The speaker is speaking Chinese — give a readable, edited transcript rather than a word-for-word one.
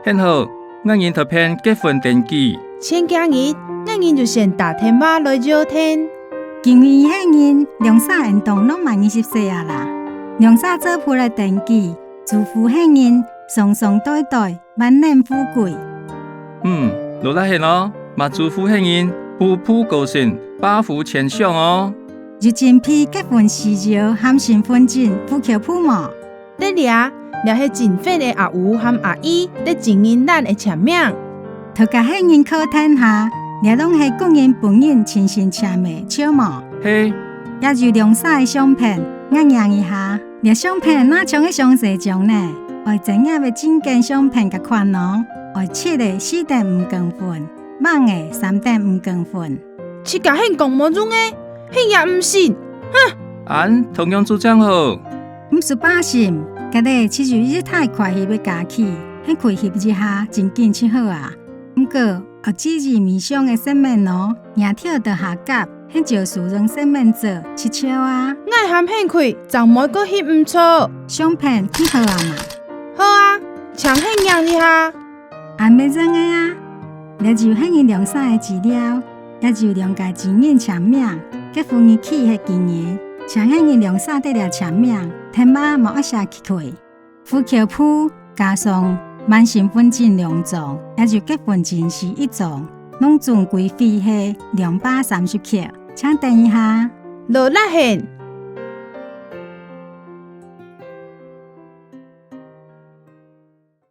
很好，我人特片结婚登记。前几日，我人就先打电话来邀天。因为迄人两三运动拢满20岁啊啦，两三做铺来登记，祝福迄人双双对对，万年富贵。罗拉很哦，嘛祝福迄人步步高升，百福千祥哦。日前批结婚喜照和新婚证付桥铺嘛，得俩是真粉的阿姨和阿姨在经营咱的签名。头家迄人靠天下，俩拢是个人本人亲身签的笑嘛。嘿，也就两三个相片，我量一下，俩相片哪像个详细种呢？我真正要整件相片嘅款咯，我切的4.5公分，猛的3.5公分。这个很公模中诶，很也唔信，哼！俺同样主张好。唔是把心，今日其实日太快翕要加起，很快翕一下，真紧切好啊。不过学姊姊面上的生命咯，也跳得下甲，很就是用生命做七巧啊。我含很快，就每个翕唔错。相片挺好啊嘛。好啊，请很样一下。还没真的啊，也就很人两三个资料，也就两家真人签名，结婚日起迄几日，请很人两三得了签名，天马冇一下去开，付桥铺加上万新婚证2张，也就结婚证是1张，拢总规费是230克，请等一下。罗拉很。